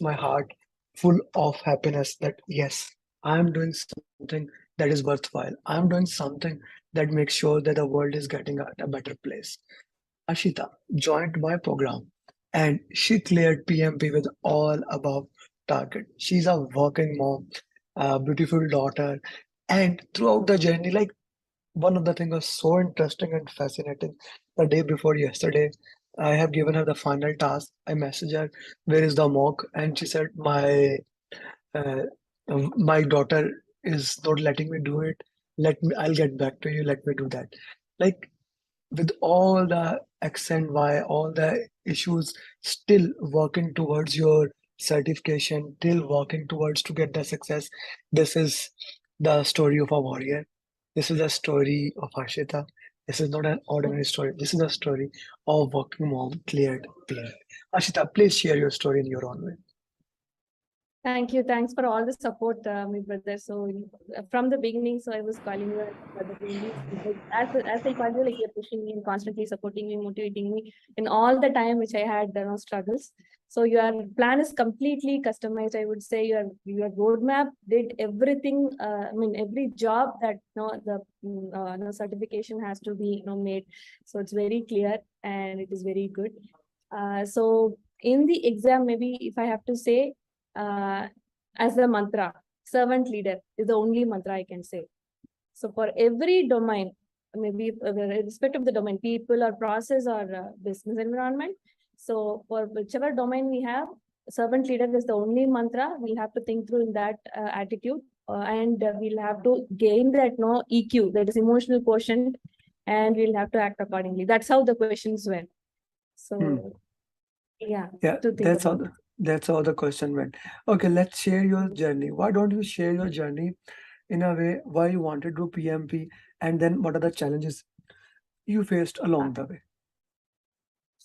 my heart full of happiness that yes, I am doing something that is worthwhile. I am doing something that makes sure that the world is getting at a better place. Ashita joined my program and she cleared PMP with all above target. She's a working mom, a beautiful daughter, and throughout the journey, like one of the things was so interesting and fascinating. The day before yesterday, I have given her the final task. I messaged her, "Where is the mock?" And she said, uh, my daughter is not letting me do it. I'll get back to you. Let me do that." Like with all the X and Y, all the issues, still working towards your certification, still working towards to get the success. This is the story of a warrior. This is a story of Harshita. This is not an ordinary story. This is a story of working mom cleared pain. Ashita, please share your story in your own way. Thank you. Thanks for all the support, my brother. So from the beginning, so I was calling you as brother only. Like, as I called you, like you're pushing me and constantly supporting me, motivating me in all the time which I had struggles. So your plan is completely customized. I would say your roadmap did everything. I mean, every job that the certification has to be made. So it's very clear and it is very good. So in the exam, maybe if I have to say, uh, as a mantra, servant leader is the only mantra I can say. So for every domain, maybe irrespective of the domain, people or process or business environment. So for whichever domain we have, servant leader is the only mantra. We'll have to think through in that attitude, and we'll have to gain that EQ, that is emotional quotient, and we'll have to act accordingly. That's how the questions went. Hmm. So yeah, Yeah, to think about. that's how the question went. Okay, let's share your journey. Why don't you share your journey in a way why you wanted to do PMP and then what are the challenges you faced along the way?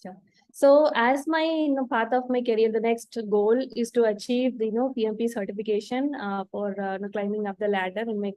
Sure. So, as my path of my career, the next goal is to achieve the PMP certification for climbing up the ladder in my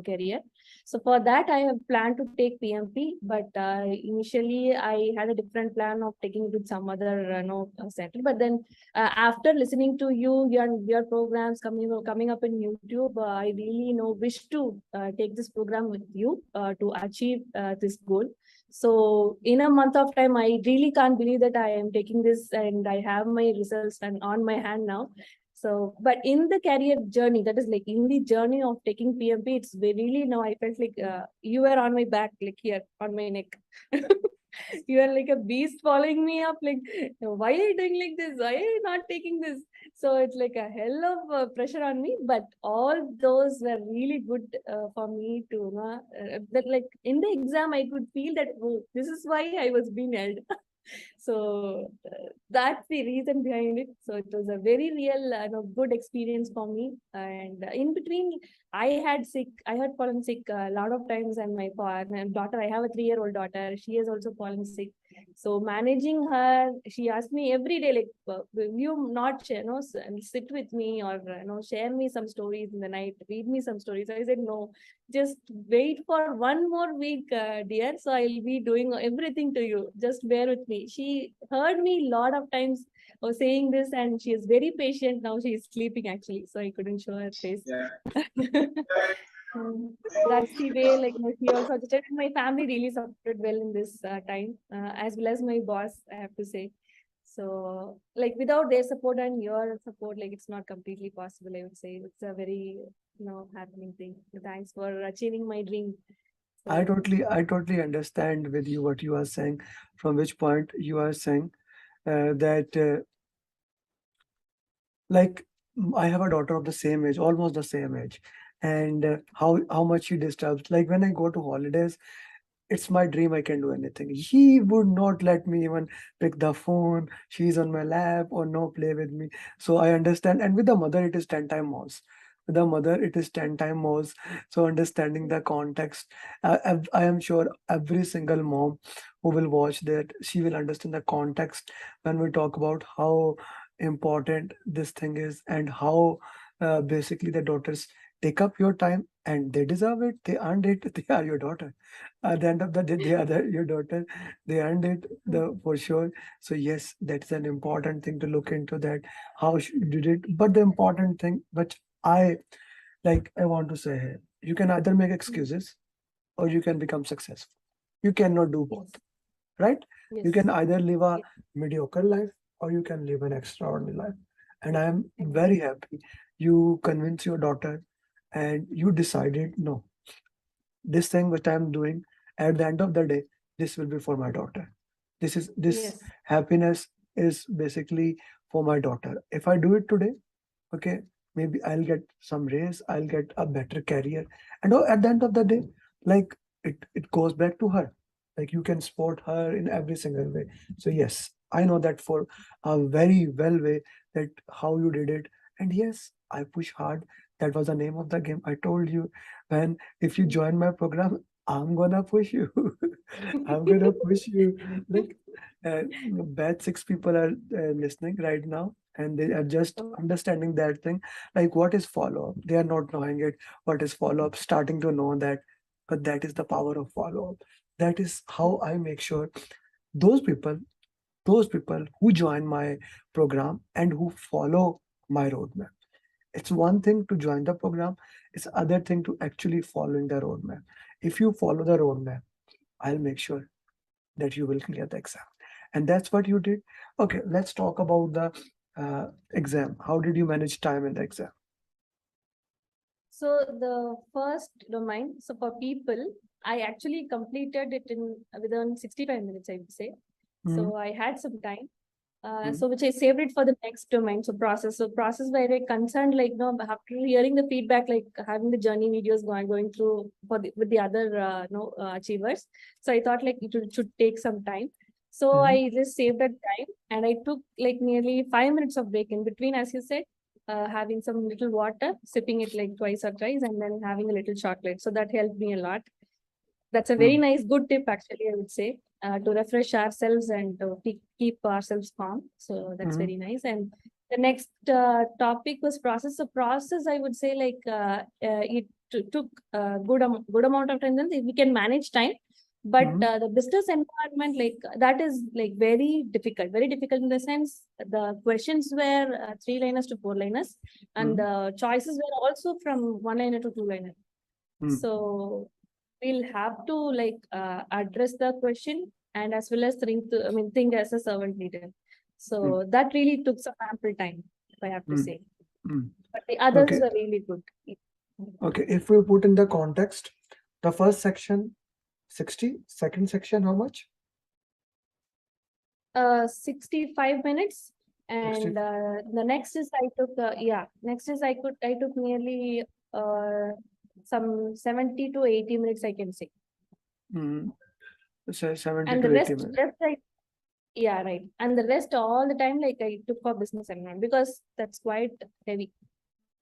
career. So, for that, I have planned to take PMP, but initially I had a different plan of taking it with some other center. But then, after listening to your programs coming up in YouTube, I really wish to take this program with you to achieve this goal. So in a month of time, I really can't believe that I am taking this and I have my results and on my hand now. So, but in the career journey, that is like in the journey of taking PMP, it's really now I felt like you were on my back, like here on my neck. You are like a beast following me up. Like, why are you doing like this? Why are you not taking this? So it's like a hell of pressure on me. But all those were really good for me to that like in the exam I could feel that oh, this is why I was being held. So that's the reason behind it. So it was a very real good experience for me. And in between I had fallen sick a lot of times, and my daughter, I have a 3-year-old daughter, she has also fallen sick. So managing her, she asked me every day, like, will you not sit with me or share me some stories in the night, read me some stories? I said no, just wait for one more week, dear. So I'll be doing everything to you. Just bear with me. She heard me a lot of times saying this, and she is very patient. Now she is sleeping actually, so I couldn't show her face. That's the way, like, she also adjusted. My family really supported well in this time, as well as my boss, I have to say. So, like, without their support and your support, like, it's not completely possible, I would say. It's a very, happening thing. Thanks for achieving my dream. So, I totally understand with you what you are saying, from which point you are saying that like I have a daughter of the same age, almost the same age, and how much she disturbs. Like when I go to holidays, it's my dream. I can do anything. He would not let me even pick the phone. She's on my lap or no play with me. So I understand. And with the mother, it is 10 times more. With the mother, it is 10 times more. So understanding the context, I am sure every single mom who will watch that, she will understand the context when we talk about how important this thing is and how basically the daughters take up your time, and they deserve it. They earned it. They are your daughter. At the end of the day, they are your daughter. They earned it for sure. So yes, that's an important thing to look into, that how you did it. But the important thing, which I I want to say here, you can either make excuses or you can become successful. You cannot do both, right? You can Yes. either live a Yes. mediocre life or you can live an extraordinary life. And I am very Exactly. happy you convince your daughter and you decided, no, this thing which I'm doing, at the end of the day, this will be for my daughter. This Yes. happiness is basically for my daughter. If I do it today, okay, maybe I'll get some raise, I'll get a better career. And at the end of the day, like it goes back to her. Like you can support her in every single way. So yes, I know that for a very well way, that how you did it. And yes, I push hard. That was the name of the game. I told you, man, if you join my program, I'm gonna push you. I'm gonna push you. Like bad six people are listening right now, and they are just Oh, understanding that thing. Like what is follow up? They are not knowing it. What is follow up? Starting to know that, but that is the power of follow up. That is how I make sure those people, those people who join my program and who follow my roadmap. It's one thing to join the program, it's other thing to actually following the roadmap. If you follow the roadmap, I'll make sure that you will clear the exam. And that's what you did. Okay, let's talk about the exam. How did you manage time in the exam? so the first domain, so for people, I actually completed it in within 65 minutes, I would say. Mm, So I had some time. mm, So which I saved it for the next domain. So process. So process where I concerned, like, after hearing the feedback, like having the journey videos going through with the other achievers. So I thought like should take some time. So mm, I just saved that time and I took like nearly 5 minutes of break in between, as you said, having some little water, sipping it like twice or thrice, and then having a little chocolate. So that helped me a lot. That's a very mm, nice, good tip, actually, I would say, to refresh ourselves and to keep ourselves calm. So that's mm, very nice. And the next topic was process. So process, I would say, like it took a good amount of time. Then we can manage time, but mm, the business environment, like that is like very difficult in the sense the questions were three-liners to four-liners, and mm, the choices were also from one-liner to two-liner. mm, So we'll have to like address the question and as well as think as a servant leader. mm, So that really took some ample time, if I have to mm, say. mm. But the others Okay, were really good. okay. If we put in the context, the first section 60, second section how much? 65 minutes. 60. And the next is I took next is I took nearly uh some 70 to 80 minutes, I can say. Mm, 70 And the to 80 minutes. rest I Yeah, right. And the rest all the time, like I took for business environment because that's quite heavy.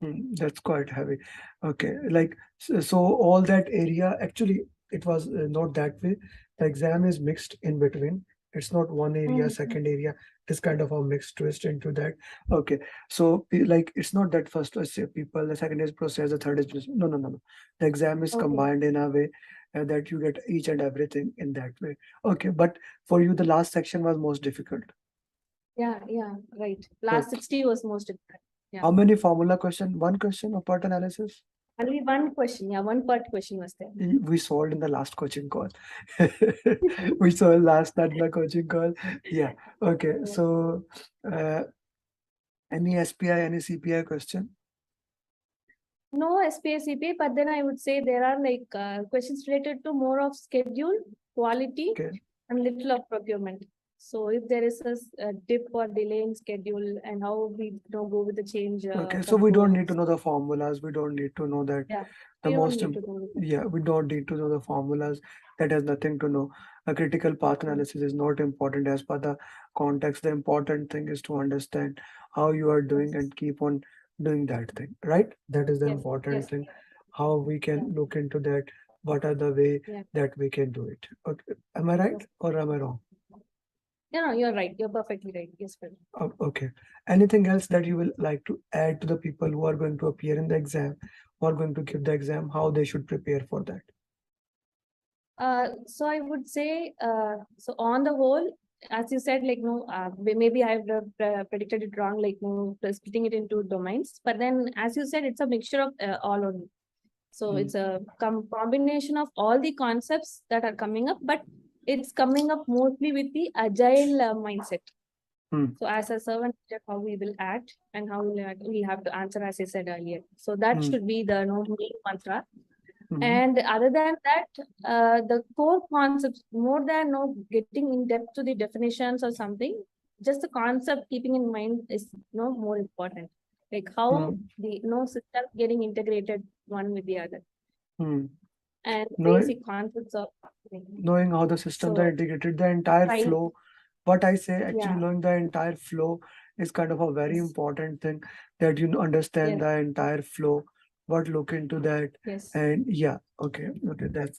That's quite heavy. Okay, like so all that area actually it was not that way. The exam is mixed in between. It's not one area, Mhm. second area. It's kind of a mixed twist into that. Okay, so like it's not that first was people, the second is process, the third is business. No, no, no, no. The exam is Okay. combined in a way that you get each and everything in that way. Okay, but for you, the last section was most difficult. Yeah, right. Last So 60 was most difficult. Yeah. how many formula question? One question or part analysis? Only one question. Yeah, one part question was there. We solved in the last coaching call. We solved last night in the coaching call. Yeah. Okay. So, uh, any SPI, any CPI question? No SPA, but then I would say there are like questions related to more of schedule, quality, Okay. and little of procurement. So if there is a dip or delay in schedule and how we go with the change Okay. So we don't need to controls. know the formulas. We don't need to know that Yeah, the we don't most, need to do that. yeah, we don't need to know the formulas. That has nothing to know. A critical path analysis is not important as per the context. The important thing is to understand how you are doing Yes, and keep on doing that thing, right? That is the yes, important yes. thing. How we Yeah, can look into that. What are the way yeah. that we can do it? Okay. Am I right Yes. or am I wrong? No, you're right. You're perfectly right. Yes, Phil. Okay. Anything else that you will like to add to the people who are going to appear in the exam? who are going to give the exam, how they should prepare for that? So I would say, so on the whole, as you said, like, no, maybe I've predicted it wrong, like, no, splitting it into domains. But then, as you said, it's a mixture of all only. So it's a combination of all the concepts that are coming up, but it's coming up mostly with the agile mindset. So as a servant, how we will act and how we have to answer, as I said earlier. So that should be the main mantra. And other than that, the core concepts, more than getting in depth to the definitions or something, just the concept keeping in mind is more important. Like how the system getting integrated one with the other, and basic concepts of knowing how the systems are integrated, the entire flow. What I say, actually, knowing the entire flow is kind of a very important thing, that you understand the entire flow, what look into that. And okay,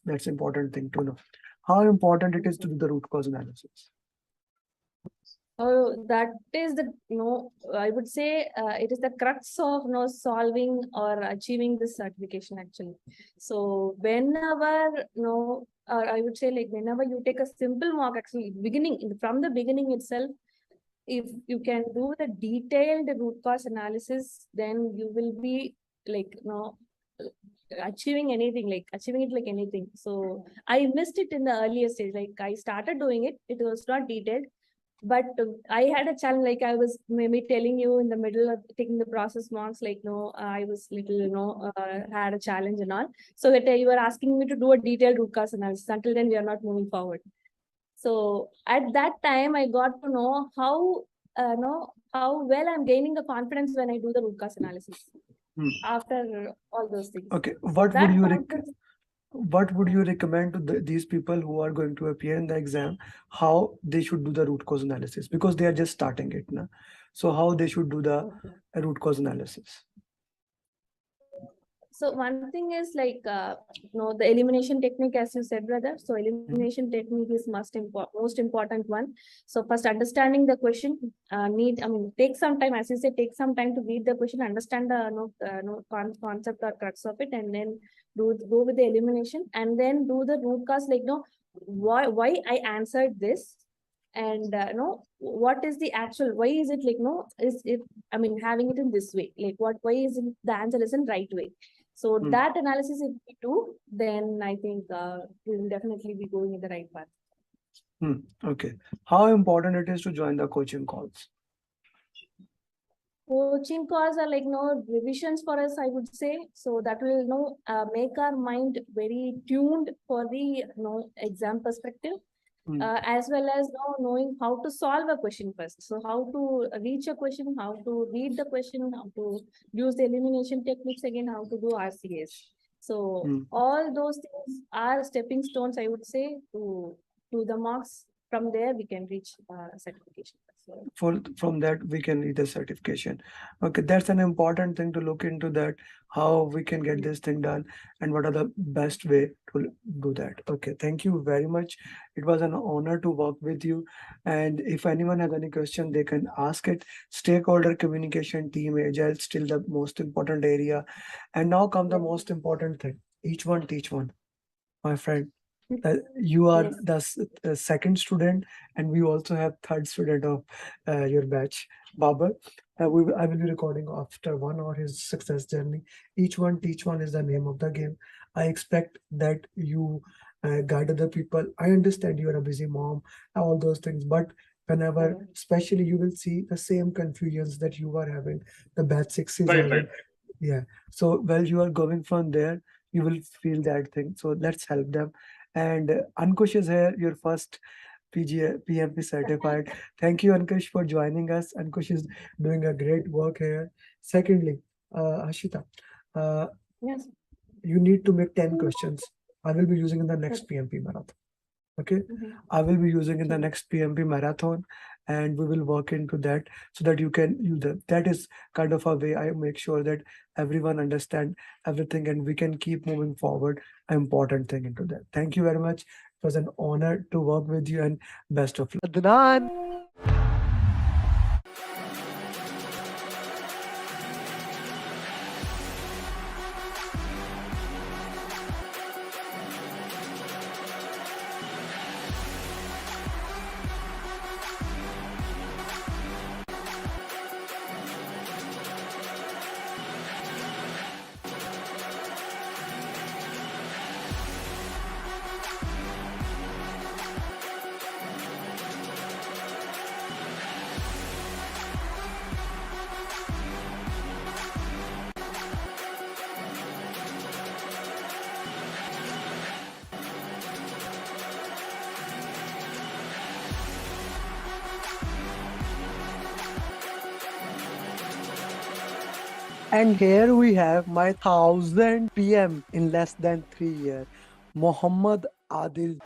that's important thing to know. How important it is to do the root cause analysis. Oh, that is the I would say it is the crux of solving or achieving this certification actually. So whenever I would say, like, whenever you take a simple mock, actually from the beginning itself, if you can do the detailed root cause analysis, then you will be like achieving it like anything. So I missed it in the earlier stage. Like, I started doing it, it was not detailed, but I had a challenge. Like, I was maybe telling you in the middle of taking the process marks, like, I was little, had a challenge and all. So that you were asking me to do a detailed root cause analysis. Until then, we are not moving forward. So at that time, I got to know how well I'm gaining the confidence when I do the root cause analysis after all those things. Okay, what would you recommend to these people who are going to appear in the exam, how they should do the root cause analysis, because they are just starting it now? So how they should do the root cause analysis? So one thing is, like, the elimination technique, as you said, brother. So elimination technique is most important one. So first, understanding the question, take some time, as you said, take some time to read the question, understand the concept or crux of it, and then go with the elimination, and then do the root cause, like, why I answered this, and what is the actual, why is it, like, is it, having it in this way, like, why is it the answer isn't right way. So that analysis, if we do, then I think we will definitely be going in the right path. Okay. How important it is to join the coaching calls? Coaching calls are like revisions for us, I would say. So that will make our mind very tuned for the exam perspective. As well as knowing how to solve a question first. So how to reach a question, how to read the question, how to use the elimination techniques again, how to do RCS. So all those things are stepping stones, I would say, to the marks. From there, we can reach certification. From that, we can read the certification. Okay, that's an important thing to look into, that how we can get this thing done and what are the best way to do that. Okay, thank you very much. It was an honor to work with you. And if anyone has any question, they can ask it. Stakeholder communication, team, agile, still the most important area. And now come the most important thing. Each one teach one, my friend. You are the second student, and we also have third student of your batch, Babar. I will be recording after 1 hour his success journey. Each one teach one is the name of the game. I expect that you guide other people. I understand you are a busy mom, all those things, but whenever, especially, you will see the same confusions that you are having, the batch 6 is having. Yeah. So while you are going from there, you will feel that thing. So let's help them. And Ankush is here, your first PMP certified. Thank you, Ankush, for joining us. Ankush is doing a great work here. Secondly, Harshita, yes, you need to make 10 questions. I will be using in the next PMP marathon. Okay, I will be using in the next PMP marathon, and we will work into that so that you can use that. That is kind of a way I make sure that everyone understand everything and we can keep moving forward. An important thing into that. Thank you very much. It was an honor to work with you, and best of luck. Adnan. And here we have my 1000 PM in less than 3 years, Muhammad Adil.